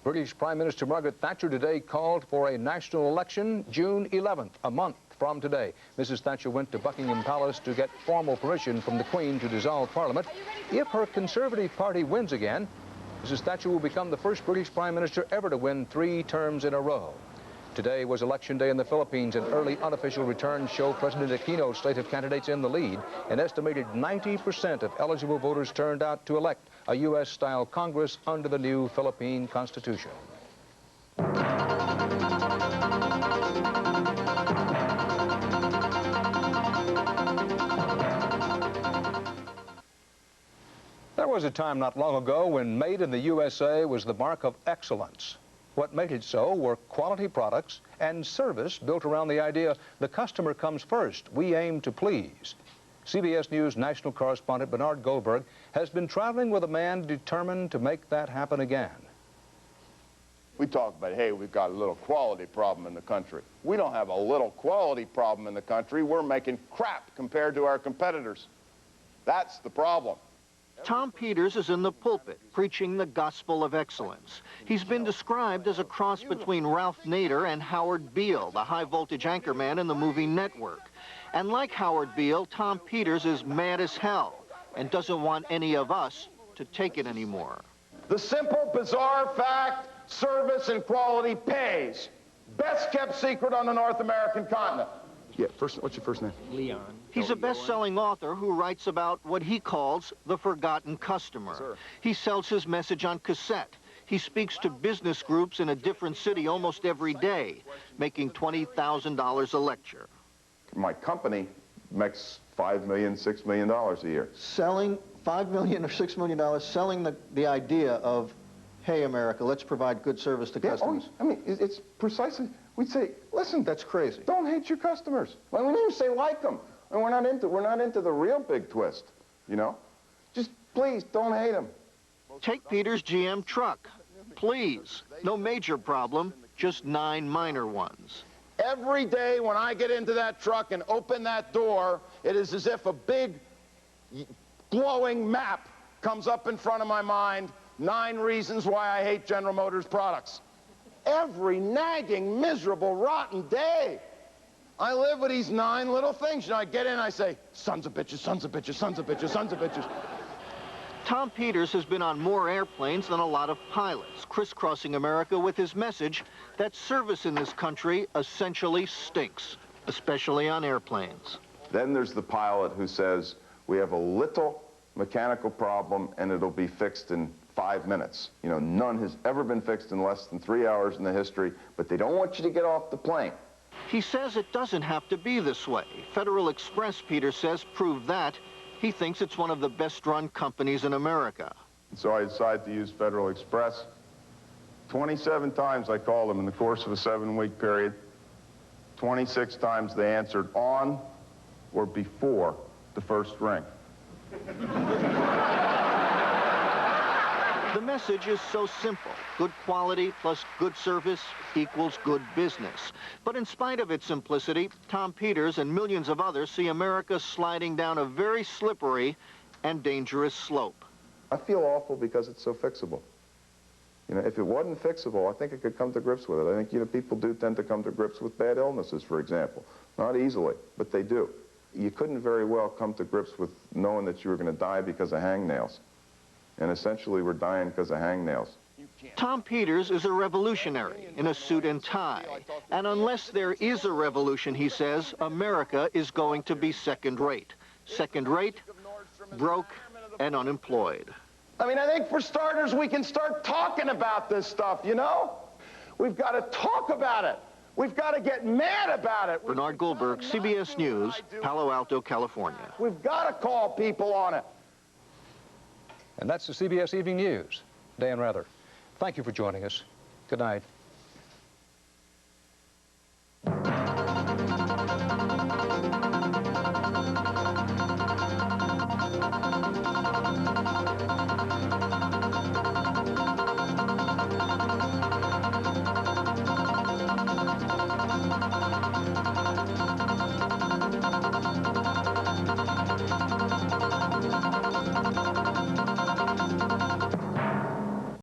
British Prime Minister Margaret Thatcher today called for a national election June 11th, a month from today. Mrs. Thatcher went to Buckingham Palace to get formal permission from the Queen to dissolve Parliament. If her Conservative Party wins again, Mrs. Thatcher will become the first British Prime Minister ever to win 3 terms in a row. Today was Election Day in the Philippines, and early unofficial returns show President Aquino's slate of candidates in the lead. An estimated 90% of eligible voters turned out to elect a U.S.-style Congress under the new Philippine Constitution. There was a time not long ago when made in the USA was the mark of excellence. What made it so were quality products and service built around the idea the customer comes first. We aim to please. CBS News national correspondent Bernard Goldberg has been traveling with a man determined to make that happen again. We talk about, hey, we've got a little quality problem in the country. We don't have a little quality problem in the country. We're making crap compared to our competitors. That's the problem. Tom Peters is in the pulpit, preaching the gospel of excellence. He's been described as a cross between Ralph Nader and Howard Beale, the high-voltage anchorman in the movie Network. And like Howard Beale, Tom Peters is mad as hell and doesn't want any of us to take it anymore. The simple, bizarre fact, service and quality pays. Best kept secret on the North American continent. Yeah, what's your first name? Leon. He's a best-selling author who writes about what he calls the forgotten customer. Sir. He sells his message on cassette. He speaks to business groups in a different city almost every day, making $20,000 a lecture. My company makes $5 million, $6 million a year. Selling $5 million or $6 million, selling the idea of, hey, America, let's provide good service to customers. I mean, it's precisely, we'd say, listen, That's crazy. don't hate your customers. Well, we didn't say like them. And we're not into the real big twist, you know? Just please don't hate them. Take Peters' GM truck. Please. No major problem, just 9 minor ones. Every day when I get into that truck and open that door, it is as if a big glowing map comes up in front of my mind. 9 reasons why I hate General Motors products. Every nagging, miserable, rotten day. I live with these 9 little things. You know, I get in and I say, sons of bitches, sons of bitches, sons of bitches, sons of bitches. Tom Peters has been on more airplanes than a lot of pilots, crisscrossing America with his message that service in this country essentially stinks, especially on airplanes. Then there's the pilot who says, we have a little mechanical problem and it'll be fixed in 5 minutes. You know, none has ever been fixed in less than 3 hours in the history, but they don't want you to get off the plane. He says it doesn't have to be this way. Federal Express, Peters says, proved that. He thinks it's one of the best-run companies in America. So I decided to use Federal Express. 27 times I called them in the course of a 7-week period. 26 times they answered on or before the first ring. The message is so simple. Good quality plus good service equals good business. But in spite of its simplicity, Tom Peters and millions of others see America sliding down a very slippery and dangerous slope. I feel awful because it's so fixable. You know, if it wasn't fixable, I think I could come to grips with it. I think, you know, people do tend to come to grips with bad illnesses, for example. Not easily, but they do. You couldn't very well come to grips with knowing that you were going to die because of hangnails. And essentially, we're dying because of hangnails. Tom Peters is a revolutionary in a suit and tie. And unless there is a revolution, he says, America is going to be second-rate. Second-rate, broke, and unemployed. I mean, I think for starters, we can start talking about this stuff, you know? We've got to talk about it. We've got to get mad about it. Bernard Goldberg, CBS News, Palo Alto, California. We've got to call people on it. And that's the CBS Evening News. Dan Rather, thank you for joining us. Good night.